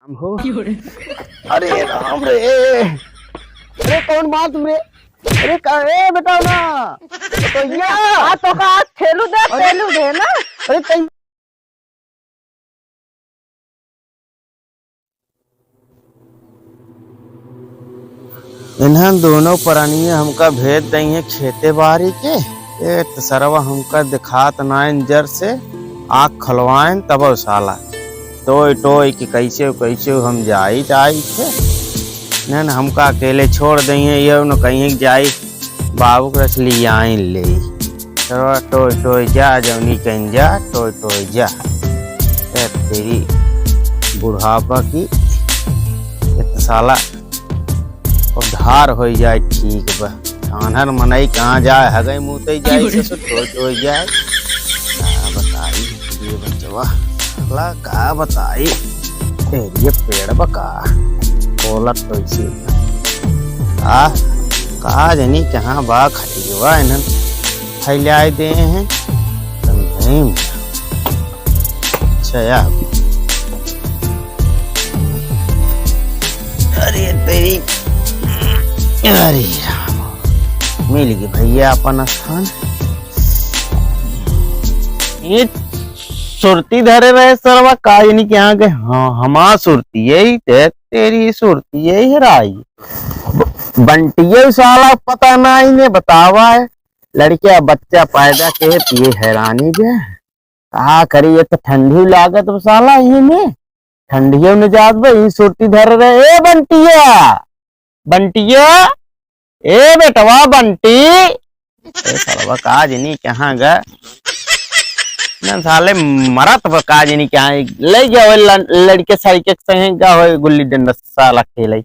हम हो। अरे राम रे, अरे कौन बात तुमरे? अरे ए बताओ ना तो या तो का ठेलू दे ना। अरे कहीं इन्हन दोनों प्राणी हमका भेज दई है खेते बारी के। ए तो सरवा हमका दिखात नाइन जर से आँख खलवाएं तब साला टोय टोय कि कैसे कैसे हम जाई थे न हमका अकेले छोड़ दई है ये न कहीं जाई बाबू के रस लिया ले सरवा टोय टोय जा जौनी कहीं जा टोय टोय जा। तेरी बुढ़ापा की साला उद्धार हो जाए ठीक बा। आनहर मनई कहाँ जाए हगई मुतई जाए तो जाए का बताई ये बचवा ला का बताई ये पेड़ बका बोलत तो इसी का जनी कहाँ बा खटिवा इन्हन फैलाए दे हैं समझे। अच्छा यार अरे तेरी अरे मिल गई भैया अपन स्थान। ये सुरती धरे रहे सरवा काज नहीं क्या गए। हाँ हमा सुरती यही तेरी सुरती यही राई बंटिये साला पता ना इन्हें बतावा है लड़किया बच्चा पैदा के ये हैरानी जे कहा करी ये तो ठंडी लागत तो साला इन्हें ठंडियों ने जात भाई सुरती धर रहे। ए बंटिया ए बेटवा बंटी साला काज नहीं कहाँ गए साले मरत काज नहीं कहाँ ले गया लड़के सड़के संग हो गुल्ली डंडा साला खेले।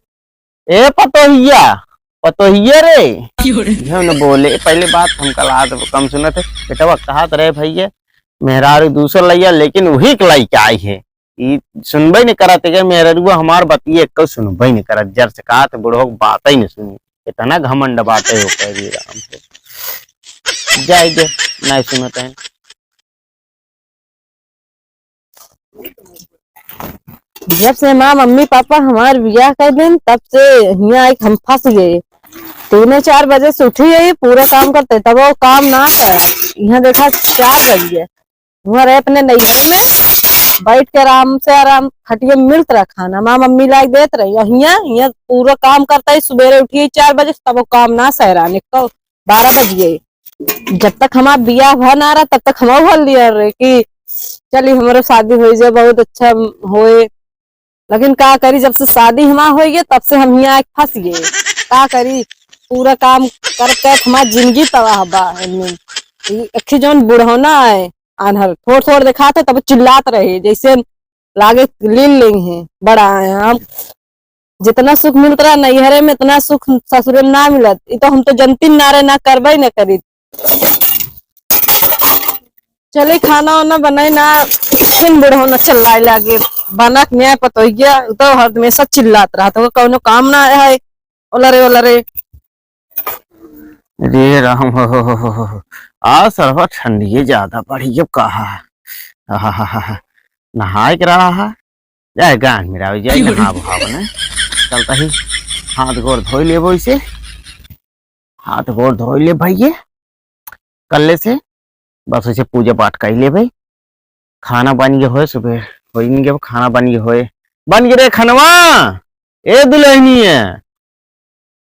ए पतोहिया रे न बोले पहले बात हम कला कम सुने थे बेटवा कहा रहे भैया मेहरारू दूसर लैया लेकिन वही लाई के आई है सुनबे नहीं करत के मेहरुआ हमार बतिये एक सुनबे नहीं करत जर से कहा बुढ़ो बात ही नहीं सुनी इतना घमंड बाटे हो कह राम से जाए दे नहीं सुनते हैं। जब से माँ मम्मी पापा हमारे ब्याह कर दिन तब से यहाँ एक हम फंस गए। 3-4 बजे से उठी है पूरा काम करते तब वो काम ना करा। यहाँ देखा 4 बज गए वहाँ रहे अपने नैहर में बैठ के आराम खटिया मिलत रहा खाना माँ मम्मी लाइक देत रही। यहाँ पूरा काम करता है सुबेरे उठिए 4 बजे तब वो काम ना सहराने को 12 बज गए। जब तक हमारा बियाह भर ना रहा तब तक हम भर लिया रहे कि चली हमारे शादी हो जाए बहुत अच्छा होए। लेकिन का करी जब से शादी हमारा हो गई तब से हम यहाँ फंस गए। का करी पूरा काम करके हमारी जिंदगी तबाह बा। अखी जौन बुढ़ौना है आनहर थोड़ दिखाते तब चिल्लात रहे जैसे लागे लील लेंगे बड़ा है। हम जितना सुख मिलता रहा नैहरे में इतना सुख ससुरे में ना मिलत तो हम तो जनती नारे ना करबे न करी। चले खाना वाना बनाए ना फिर बुढ़ौना चिल्लाए लागे बना न्याय पतोहिया तो हमेशा चिल्लात रहा तो कौनो काम ना है ओलरे रे राम हो आ सरवा ठंडी ज्यादा बढ़ी जब कहा नहाए के रहा है जाए गान मेरा जाए नहा भाव ने चलता ही हाथ गोड़ धो ले वैसे हाथ गोड़ धो ले भैया कल्ले से बस उसे पूजा पाठ कर ले भाई खाना बन गया हो सुबह हो खाना बन गया रे खनवा ए दुल्हनी है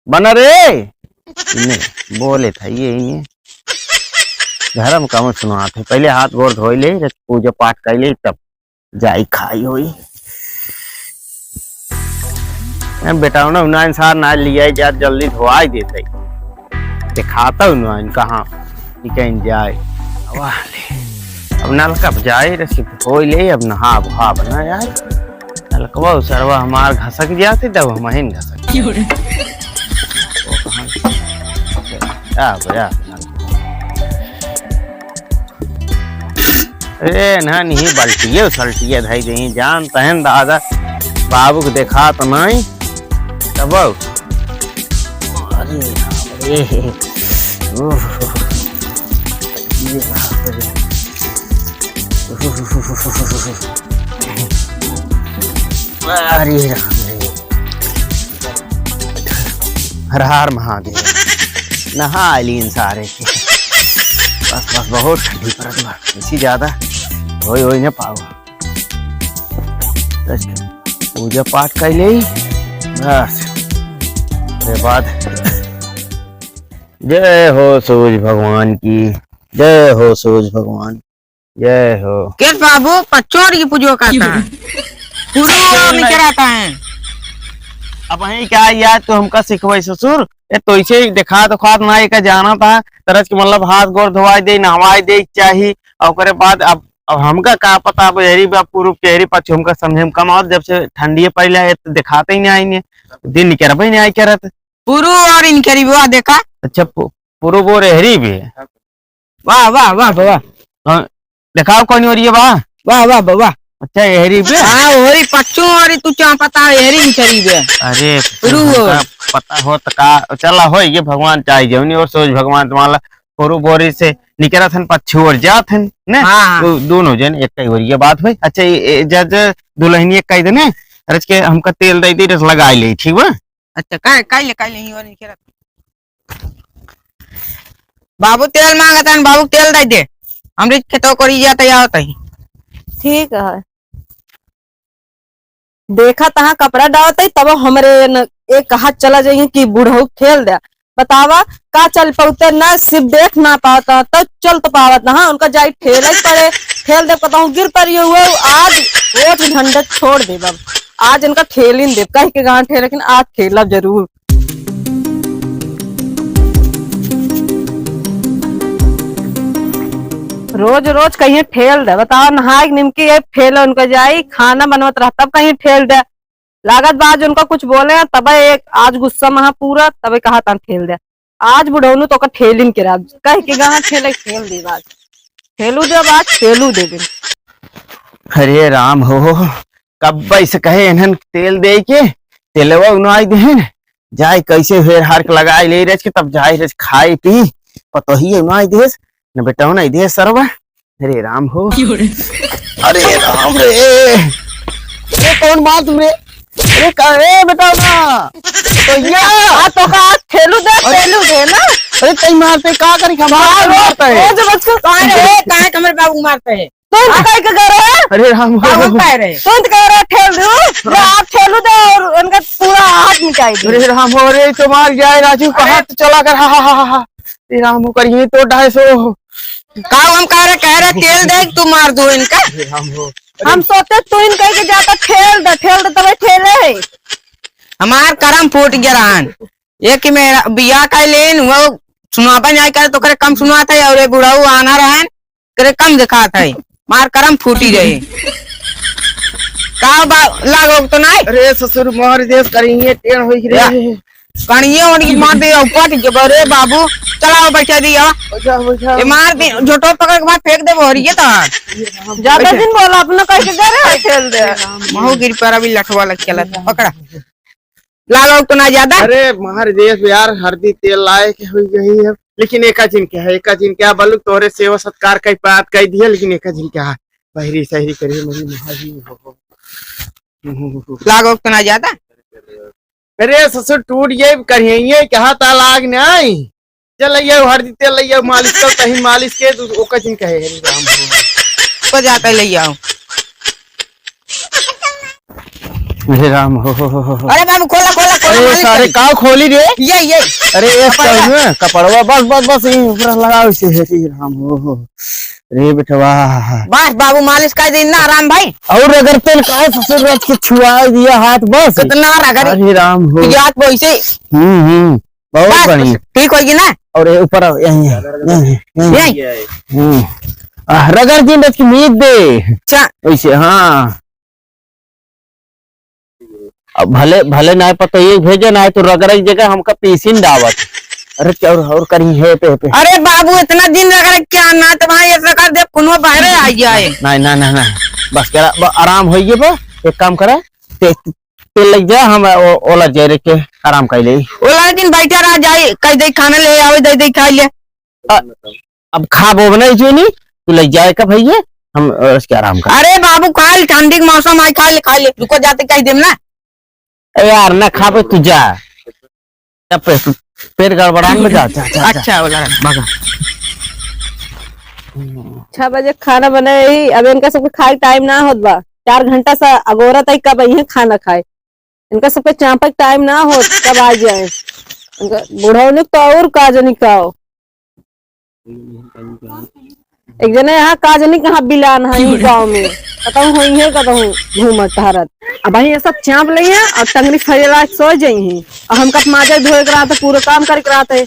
बना रे बोले था ये धर्म काम सुना थे पहले हाथ गोड़ धो ले पूजा पाठ कर ले तब जाई खाई होई बेटा ना इंसान ना लिया जा जल्दी धोआई देते दिखाता हूँ कहाँ कहीं जाए अब नलका जाए रसी हो ले अब नहा भा बना यार नलकवा सरवा हमार घसक जाते तब हम ही घसक अरे ना नहीं बल्टिये सल्टिये धई दे जान तहन दादा बाबू को देखा तो नहीं तब अरे राम रे, हर हर महादेव। नहा आली सारे के, बस बस बहुत ठंडी पड़त बा, इसी ज्यादा होई होई न पाओ। पूजा पाठ कर ले बस, उसके बाद जय हो सूरज भगवान की, जय हो सूरज भगवान, जय हो। किस बाबू पच्चोर की पूजो करता है, पूरा नीचे रहता है। अब वही क्या यार तो हमका सिखवाई ससुर, ये तो इसे दिखा तो खात ना एक जाना था तरस के मतलब हाथ गोड़ धोवाई दे नहवाई दे चाहिए, और ओकरे बाद अब हमका का पता अब यही पूर्व चेहरी पक्ष हमका समझे में कम, और जब से ठंडी पहले है तो दिखाते ही नहीं आएंगे, दिन निकल भाई नहीं आई क्या रहते पुरु और इनके रिवा देखा। अच्छा पूर्व वो रहरी भी है, वाह वाह वाह वाह, दिखाओ कौन हो रही है वाह वाह वाह वाह। अच्छा यहरी भी, हाँ होरी पच्चू और तू क्या पता हेरी इनके बे। अरे पुरु पता हो तो का चला हो ये भगवान चाहे जौनी और सोच भगवान तुम्हारा पूर्व बोरी से निकला थन पच्छू और जात हन ने, हाँ। तो दोनों जन एक कई हो रही है बात भाई। अच्छा जज दुल्हनी एक कई देने रच के हमका तेल दे दी रस लगा ले, ठीक बा। अच्छा काय ले और इनके बाबू तेल मांगता है, बाबू तेल दे दे, हमरे खेतों को रिया तैयार होता ही। ठीक है, देखा तहाँ कपड़ा डालते तब हमरे एक हाथ चला जाइए कि बूढ़ऊ खेल दे, बतावा का चल पाते ना, सिर्फ देख ना पाता तो चल तो पावत ना, उनका जाई ठेल पड़े, ठेल दे पता गिर पड़ी हुए आज रोज झंडा छोड़ दे बब, आज इनका ठेल ही दे कह के गांव ठेल, लेकिन आज ठेलब जरूर। रोज रोज कहीं ठेल दे, बताओ नहाय निमकी ये ठेल उनका जाई खाना बनवत रहा तब कहीं ठेल दे, लागत बाज उनका कुछ बोले तब एक आज गुस्सा महा पूरा तब कहा था ठेल दे, आज बुढ़ौनु तो का ठेलिन के राज कह के गाँव ठेले खेल दे, बाज ठेलू दे, बाज ठेलू दे दिन। अरे राम हो, कब से कहे इन्हन तेल दे के तेलवा उनाई देन जाए कैसे फेर हार के लगाई ले रच के तब जाए रच खाई पी पतो ही उनाई देस न बेटा ना दे सरवा। अरे राम हो, अरे राम रे, ये कौन बात रे, अरे करे बेटा ना तो या तो का ठेलू दे ना, अरे कई मारते का करी खबर मारता है रोज बच को काहे कमर बाबू मारते हैं, तुम कह के करे, अरे राम बाबू हो, कह रहे तुम कह रहे ठेल दो, आप ठेलू दे और उनका पूरा हाथ निकाल दे। अरे राम हो रे तुम्हार जाए राजू कहाँ तो चला कर, हा राम हो करिए तो 250 का हम कह रहे तेल दे तू मार दो इनका। राम हो, हम सोचते तू इन कह के जाता ठेल दे तब ठेले, हमार करम फूट गया रहन, ये कि मेरा बिया का लेन वो सुनापन जाए करे तो करे कम सुनाता है, और बुढ़ाऊ आना रहन करे कम दिखाता है, मार करम फूटी रहे का लागो तो नहीं। अरे ससुर मोहर देश करिए टेढ़ होई रे कणिए और मार दे ऊपर जबरे बाबू चलाओ बैठा दिया ये मार दे झोटो पकड़ के बाद फेंक दे बोरिए तो ज्यादा दिन बोला अपना कह के करे ठेल दे, महू गिर पर अभी लठवा लग चला पकड़ा लागो तो ना ज्यादा। अरे मोहर देश यार हरदी तेल लाए के हुई गई है, लेकिन एका जिन क्या है, एका जिन क्या बलु तोरे सेवा सत्कार कई बात कह दिया, लेकिन एका जिन क्या बहरी सहरी करिए मेरी महाजी हो लागो तो ना ज्यादा। अरे ससुर टूट ये करिए क्या तालाग नहीं चल हरदी तेल लइया मालिश कर कहीं मालिश के ओका जिन कहे राम हो तो जाता ले आओ। अरे राम हो, अरे बाबू खोला खोला खोला अरे सारे काव खोली रे, ये अरे एक कपड़वा बस बस बस ऊपर लगाओ से हरी राम हो रे बेटवा बस बाबू मालिश कर दे ना आराम भाई, और अगर तेल का ससुर रख के छुआ दिया हाथ बस कितना रगड़ अरे राम हो याद वैसे बहुत बढ़िया ठीक होगी ना। और ऊपर रगड़ दिन रच की मीत दे अच्छा वैसे, हाँ अब भले भले ना पता ये भेजे ना तो रगड़ की जगह हमका पीसीन दावत। अरे क्या और करी है पे अरे बाबू इतना दिन रगड़ क्या ना तुम्हारे ऐसा कर दे कुनो बाहर आ जाए। नहीं ना ना ना बस करा आराम हो गए बा, एक काम करा तेल लग जा हम ओला जाए रे के आराम कर ले, ओला दिन बैठा रह जाए कह दे खाना ले आवे दे दे खा ले। अब खा बो नहीं जो नहीं तू लग जाए का भैया हम क्या आराम कर। अरे बाबू खा ले, ठंडी के मौसम आई, खा ले रुको, जाते कह देम ना। ए यार ना खाबे तू जा, पेट गड़बड़ा में जा, जा, जा, जा। अच्छा बोला भागा। 6 बजे खाना बनाई, अब इनका सबके खाए टाइम ना होत बा, 4 घंटा सा अगोरा तक कब यही खाना खाए, इनका सबके चापक टाइम ना हो कब आ जाए। बूढ़ा ने तो और काजनी खाओ, एक जने यहाँ काजनी कहाँ बिलान है गाँव में, कतहूँ हुई है कतहूँ घूमत टहरत। अब ये सब चाप ली है और टंगरी फैला सो जाई है, और हम कब माजा धोए के रहते, पूरा काम करके रहते,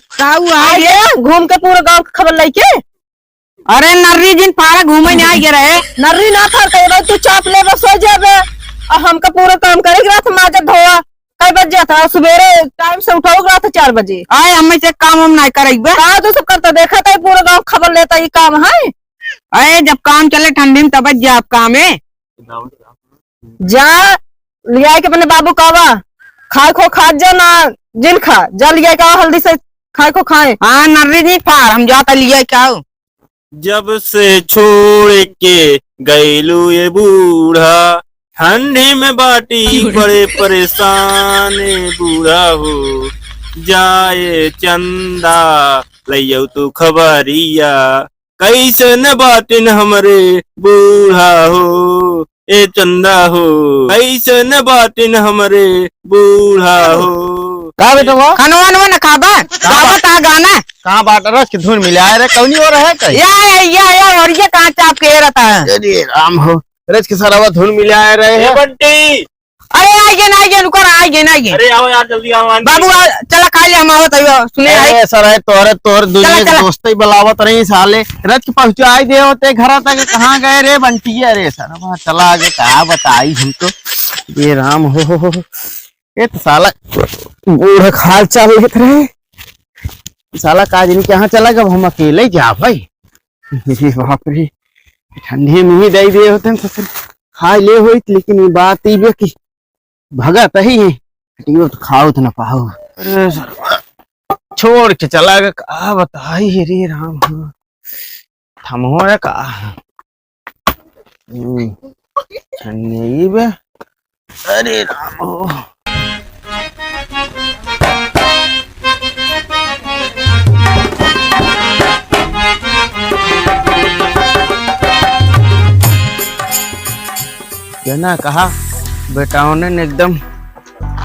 घूम के पूरा गाँव खबर लेके। अरे नर्री जिन पारा घूमे नहीं आ रहे, नर्री ना था तू चाप ले बस सो जाबे, और हमका पूरा काम करे रहा था, माजा धोआ कई बज जाता, सवेरे टाइम से उठाओ रहा था 4 बजे। आए हमें से काम हम नहीं करेंगे, कहा तो सब करता देखा था, पूरा गाँव खबर लेता, ये काम है। अरे जब काम चले ठंडी में तब जा आप काम है, जा लिया के अपने बाबू कावा खाए खो खा जा ना, जिन खा जा लिया का हल्दी से खाए को खाए। हाँ नर्री जी पार हम जाता लिया क्या हो। जब से छोड़ के गैलू ये बूढ़ा, ठंडी में बाटी बड़े परेशान बूढ़ा हो, जाए चंदा लइयो तू खबरिया, कैसे न बाटिन हमरे बूढ़ा हो, ए चंदा हो कैसे न बाटिन हमरे बूढ़ा हो। का बेटा वो खानवा न खाबा खाबा ता गाना कहाँ बाट रस की धुन मिलाए रे, कौनी हो रहा है कहीं या और ये कहाँ चाप के रहता है। अरे राम हो, रस के सारा धुन मिलाए रहे हैं बंटी। अरे आइए रुको आइए। अरे आओ यार जल्दी आओ बाबू चला खा ले, हम आवत सुने अरे सर है तोर दुनिया के दोस्त ही बुलावत रही साले, रथ के पहुंचाई दे होते घर तक, कहाँ गए रे बंटी। अरे सर चला आगे क्या बताई हम तो, ये राम हो ये तो साला बूढ़ा खाल चल लेते रहे, साला काजनी कहाँ चला गया, हम अकेले जा भाई। बाप रे ठंडी में ही दे दिए होते तो फिर खा ले हुई, लेकिन ये बात ही कि भगत ही है तो खाओ तो ना पाओ। अरे छोड़ के चला गया, का बताई रे राम हो, थमो रे का ठंडी बे। अरे राम हो ना कहा बेटाओं ने एकदम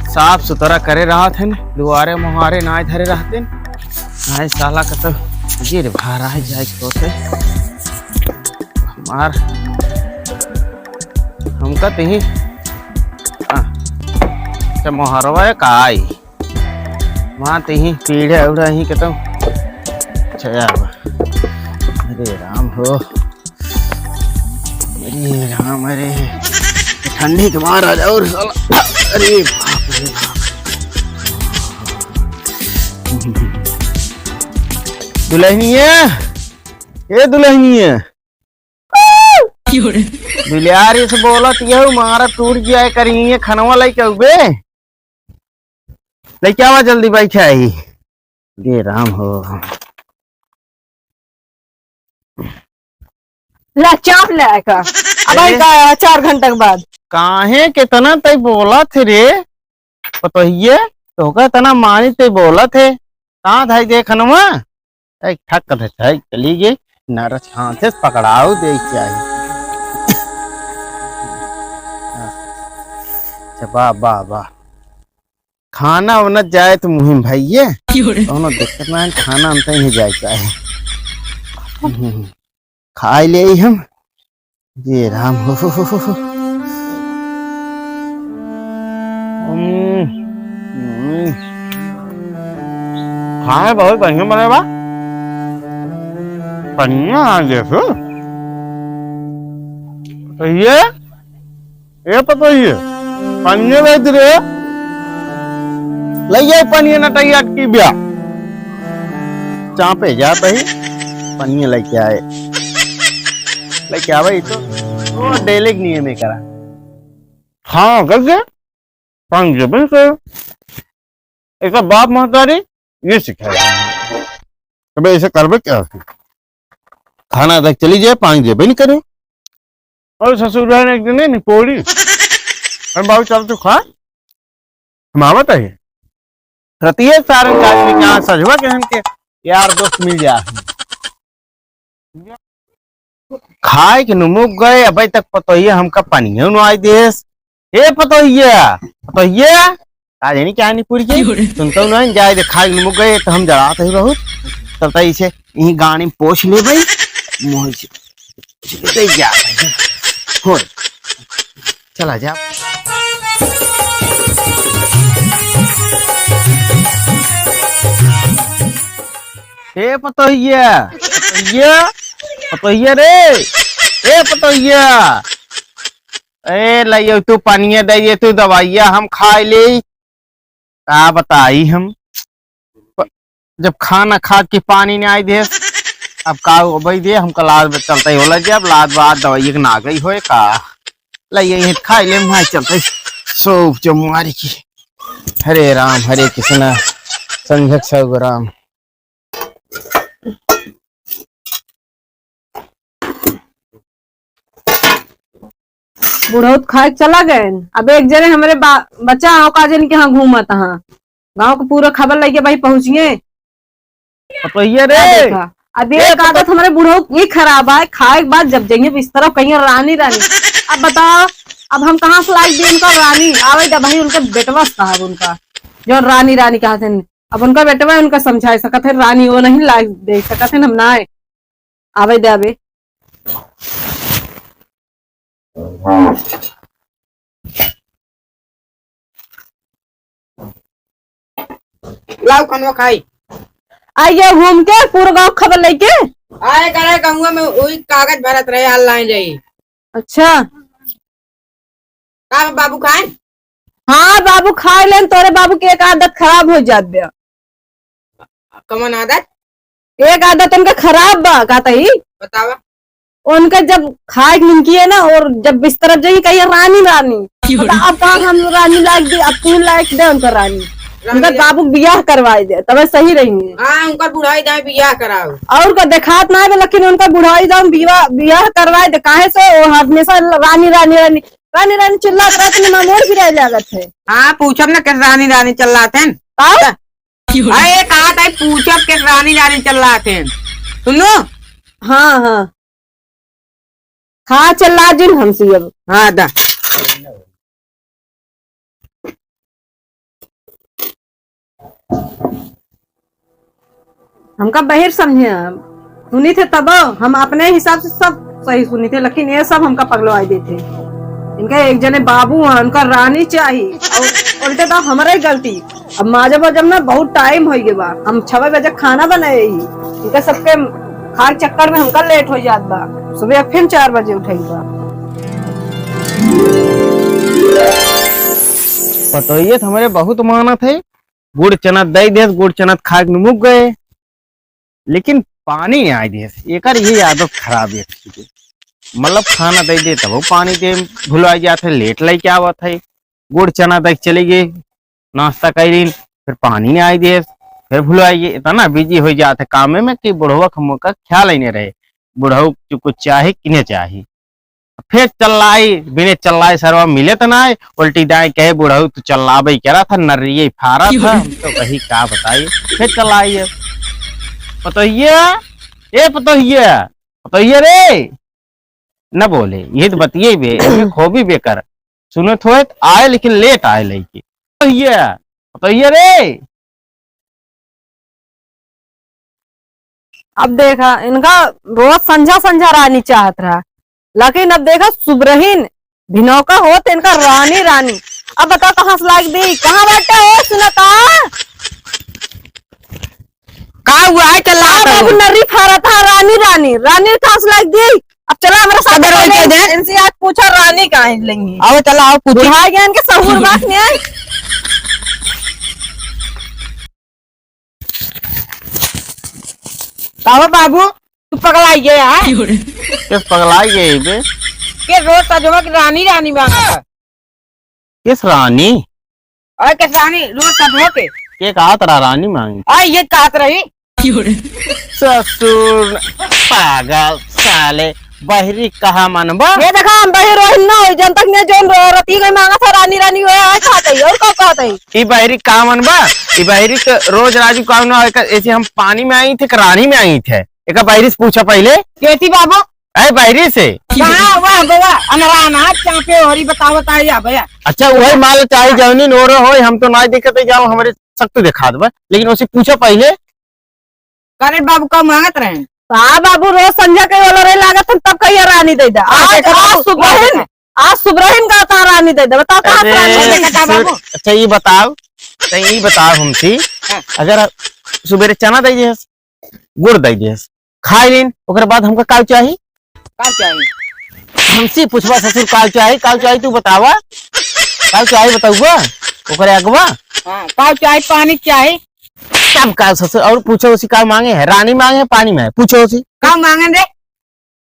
साफ सुथरा करे रहा थे, दुआरे मुहारे ना धरे रहते ना, साला का तो गिर भारा है जाए तो से हमार हमका तही मोहरवा का आई वहाँ तही पीढ़े उड़ा ही के तो अच्छा। अरे राम हो, अरे राम, अरे ठंडी के मार आ जाओ। अरे बाप रे दुल्हनिया, ये दुल्हनिया बिलियारी से बोलत यह मारा टूट गया करिए, खनवा लेके उबे लेके आवा जल्दी भाई खाई। ये राम हो, ला चाप ले का अब 4 घंटे के बाद काहे कितना तय बोला थे रे, पतोहिए तो का तना मानी ते बोला थे, कहाँ था देखनवा एक ठक थे चली गई नरस हाथ से पकड़ाओ दे चाहिए। वाह वाह वाह, खाना वाना जाए तो मुहिम भाई ये दोनों दिक्कत ना, खाना हम नहीं जाए चाहे खा ले हम। ये राम हो खाए बहुत बढ़िया बने बा, बढ़िया देखो ये पता ही है पनिया बेच रहे लइए पनिया नटैया की ब्याह चापे जाता ही पनिया लेके आए, लेके आवे तो डेली नियम में करा हाँ करके पंजे बिल्कुल एक बाप महतारी ये सिखाया, अबे ऐसे करबे क्या, खाना तक चली जाए 5 जेबे नहीं करे, और ससुर बहन एक दिन नहीं पोड़ी। अरे बाबू चल तू खा हम आवत है रतिये सारन काज में क्या सजवा के हम के यार दोस्त मिल जा खाए के नुमुक गए अभी तक पतोहिया हमका पानी नु आई देस ए पतोहिया आज नहीं क्या नहीं पूरी के सुनता हूँ ना जाए दे खाए के नुमुक गए तो हम जराते ही बहुत तब तक इसे यही गाड़ी में पोछ ले भाई मोह से जा हो चला जा ए पतोहिया रे ए पतोहिया ए लाइयो तू पानिया दे तू दवाइया हम खाए ले का बताई हम जब खाना खा के पानी नहीं आई दे अब का भाई दे हमका लाद चलता ही होला जब लाद बाद दवाई के ना गई होए का लाइए खाए ले वहां चलते सोप जमुआरी की हरे राम हरे कृष्ण संघक सब राम बुढ़ौत खाए चला गए। अब एक जने हमारे बच्चा आओ का जन के यहाँ घूमत हाँ गाँव को पूरा खबर लगे भाई पहुंचिए तो ये रे अब एक आदत हमारे बुढ़ऊ की खराब है खाए के बाद जब जाएंगे बिस्तर कहीं रानी अब बताओ अब हम कहाँ से लाई दी उनका रानी आवे जब भाई उनका बेटवा साहब उनका जो रानी कहा थे अब उनका बेटवा उनका समझाए सकत है रानी वो नहीं लाई दे सकत है हम ना आवे दे आवे लाओ खनवा खाई आइए घूम के पूरा गाँव खबर लेके आए करे कहूँगा मैं वही कागज भरत रहे ऑनलाइन जाई। अच्छा का बाबू खाए हाँ बाबू खा लेन तोरे बाबू की एक आदत खराब हो जात बे कमन आदत एक आदत उनका खराब बा कहता ही बतावा उनका जब खाए निकी है ना और जब बिस्तर जाइए कहिए रानी अब कहा हम रानी लायक दे अब तू लायक दे उनका रानी उनका बाबू बियाह करवाए दे तब सही रहेंगे। हाँ उनका बुढ़ाई दाम बियाह कराओ और का देखात ना है लेकिन उनका बुढ़ाई दाम बियाह करवाए दे काहे से वो हमेशा रानी चिल्लात रहते ना मोर भी रह लागत है। हाँ पूछब ना किस रानी चल रहा थे अरे कहा था पूछब किस रानी चल रहा थे सुनो हाँ हाँ चल जिन हमसे अब हाँ दा हमका बहिर समझे सुनी थे तब हम अपने हिसाब से सब सही सुनी थे लेकिन ये सब हमका पगलवाई देते इनका एक जने बाबू है उनका रानी चाहिए और उल्टे तो हमारा ही गलती अब माजब जब ना बहुत टाइम हो गया हम 6 बजे खाना बनाए ही इनका सबके खार चक्कर में हमका लेट हो जात बा सुबह फिर 4 बजे उठेगा पतोहिए हमारे बहुत मानत है गुड़ चना दई दे गुड़ चना खा के मुक गए लेकिन पानी नहीं आई दे एक यही आदत खराब है मतलब खाना दे दे तब पानी दे भुलवाई जाते लेट लेके आवत है गुड़ चना दे चली गई नाश्ता करी फिर पानी नहीं आई दे फिर भुलवाई इतना बिजी हो जाते काम में कि बुढ़वा का ख्याल ही नहीं रहे बुढ़ऊ कुछ चाहे कि नहीं चाहे फिर चल्लाई बिने चल्लाई सरवा मिले तो ना उल्टी दाएं कहे बुढ़ऊ तू चल्लाबे करा था नर्रिये फारा था हम तो कहीं क्या बताइए फिर चलाइए पतोहिया रे न बोले ये तो बतिये बे खोबी बेकर सुनो थोड़े आए लेकिन लेट आए लेके पतोहिया रे अब देखा इनका रोज संझा रानी चाहत रहा लेकिन अब देखा सुबरहीन भिनौका हो तो इनका रानी अब बता कहाँ से लाग दी कहाँ बैठे हो सुना का हुआ है चल बाबू नर्री फारा था रानी कहाँ से लाग दी अब चला हमारा साथ इनसे आज पूछा रानी कहाँ लेंगी आओ चला आओ पूछ बुढ़ा गया इनके सहूर बात नहीं है बाबू तू पगलाई गया है किस पगलाई गई बे के रोज सजवा की रानी मांगा किस रानी और किस रानी रोज सजवा के कहा तेरा रानी मांगी ये कहत रही ससुर पागल साले बहरी कहा मनबा। ये देखा हम बही रोहिन ना हो जन तक ने जोन रती गई मांगा था रानी रानी होए आए खाते और का कहते ई बहरी कहा मनबा। ई बहरी तो रोज राजू का ना ऐसे हम पानी में आई थे कि रानी में आई थे। एक बहरी से पूछा पहले केती बाबू अरे बहरी से। कहाँ वाह गोवा अनराना चापे हरी बताओ या भैया। अच्छा वही माल चाहे जवनी नोरो हो हम तो ना दिखते जाओ हमारे सख्त दिखा दबा लेकिन उसे पूछा पहले। करे बाबू का मांगत रहे हाँ बाबू रोज संध्या के वाला रे लागत तब कहिए रानी दे दे आज सुबरहिन का था रानी दे दे बताओ कहाँ से रानी दे दे? अच्छा ये बताओ हमसे अगर सुबेरे चना दे दियस गुड़ दे दियस खाई लीन ओकर बाद हमका काल चाहिए का चाहिए हमसे पूछवा ससुर काल चाहिए तू बतावा काल चाहिए बताऊबा ओकरे अगवा। हाँ का चाहिए पानी चाहिए सब काल ससुर और पूछो उसी का मांगे है रानी मांगे है पानी में पूछो उसी का मांगे रे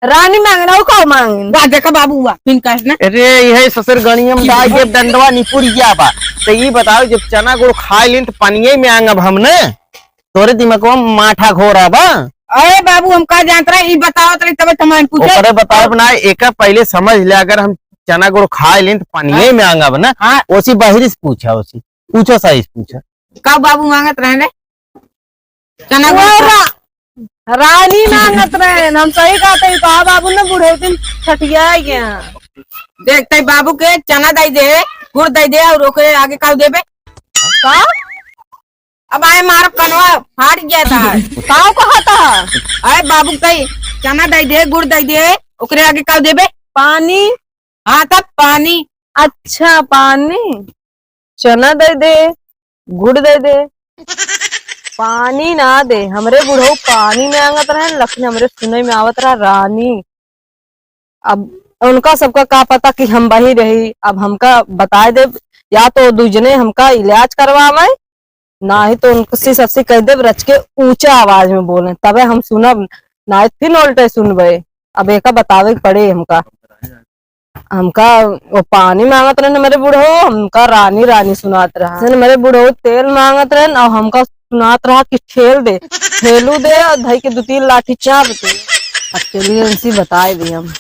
रानी मांगना का मांगे बा देखा बाबू हुआ फिर कह ना अरे यही ससुर गणियम दाई जब दंडवा निपुर गया बा तो ये बताओ जब चना गुड़ खाई लीन तो पानिये में आंगब हमने तोरे दिमाग में माठा घोरा बा। अरे बाबू हम का जानत रहे ई बतावत रही तब तुम पूछे ओकरे बताओ ना एक पहले समझ ले अगर हम चना गुड़ खाई लीन तो पानिये में आंगब ना। हाँ उसी बहरी से पूछो सही से पूछा का बाबू मांगत रहे रे चना रानी मांगत रहे हम सही कहते कहा बाबू ने बूढ़े दिन छटिया गया देखते बाबू के चना दे दे गुड़ दे दे और ओकरे आगे का देबे का अब आए मार कनवा फाट गया था काव कहा था अरे बाबू कही चना दे दे गुड़ दे दे ओकरे आगे का देबे पानी हाँ तब पानी अच्छा पानी चना दे दे गुड़ दे दे पानी ना दे हमरे बुढ़ऊ पानी में आंगत रहे लखन हमरे सुने में आवत रहा रानी। अब उनका सबका का पता कि हम बही रही अब हमका बताए दे या तो दूजने हमका इलाज करवावे ना ही तो उनसे सबसे कह दे रच के ऊंचा आवाज में बोले तबे हम सुनब ना ही फिर उल्टे सुनबे। अब एक बतावे पड़े हमका वो पानी मांगत रहे मेरे बुढ़ो हमका रानी रानी सुनात रहा मेरे बुढ़ो तेल मांगत रहे और हमका सुनात रहा कि ठेलू दे और धई के 2-3 लाठी चाप दे। अब चलिए उनसे बताए दी हम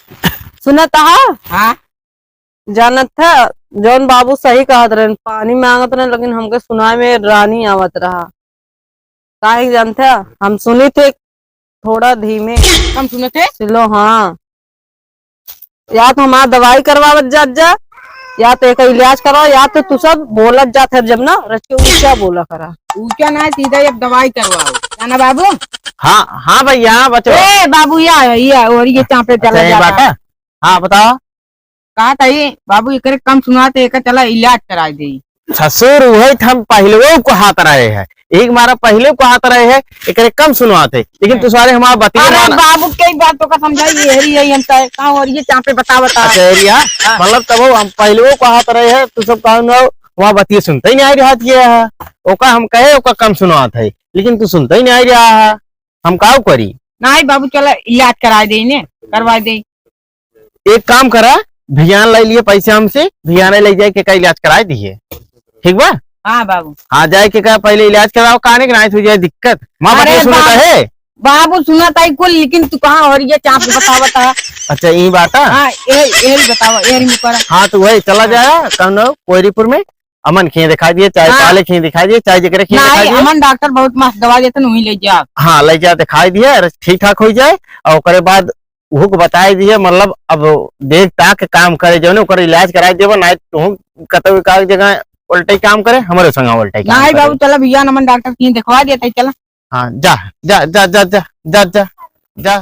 सुनत हाँ जानत था जौन बाबू सही कहत रहे पानी मांगत रहे लेकिन हमके सुनाए में रानी आवत रहा काहे जानते हम सुनी थे थोड़ा धीमे हम सुने थे चलो हाँ या तो हमारा दवाई करवावत जा या तो एक इलाज कराओ या तो तू सब बोलत जात है जब ना रच के ऊंचा बोला करा ऊंचा ना सीधा अब दवाई करवाओ है ना बाबू। हाँ भैया बच्चों ए बाबू या और ये चापे चला जाता हाँ बताओ कहा था ये बाबू एक कम सुनाते एक चला इलाज करा दे ससुर वही हम पहले को हाथ रहे हैं एक मारा पहले को हाथ रहे हैं एक कम सुनवाते लेकिन तू सारे हमारा बतिया बाबू कई बातों का समझाइए हरी हम कहा और ये चापे बता मतलब तब हम पहले को हाथ रहे हैं तू सब कहा वहाँ बतिया सुनते ही नहीं आ रहा है ओका हम कहे ओका कम सुनवात है लेकिन तू सुनता ही नहीं आ रहा है हम का करी नहीं बाबू चला इलाज करा दे करवा दे। एक काम करा भियान ले लिए पैसे हमसे भियाने ले जाए के इलाज करा दिए ठीक बा। हाँ बाबू हाँ जाए के का पहले इलाज कराओ कहानी नहीं हो जाए दिक्कत माँ बतिया सुनता है बाबू सुना था कुल लेकिन तू कहाँ और ये चाप बता। अच्छा यही बात है हाँ बतावा हाँ तो वही चला जाए कौन कोयरीपुर में अमन खी दिखा दिए चाहे काले खी दिखाई दिए चाहे जगह खी दिखाई दिए अमन डॉक्टर बहुत मस्त दवा देते वही ले जा हाँ ले जा दिखाई दिए ठीक ठाक हो जाए और ओकरे बाद वो बताई दिए मतलब अब देख ताक काम करे जो ओकर इलाज कराई देव ना तू कतौ का जगह उल्टे काम करे हमारे संग उल्टे काम नहीं बाबू चला भैया अमन डॉक्टर की दिखवा देते चला। हाँ जा जा जा जा जा जा जा जा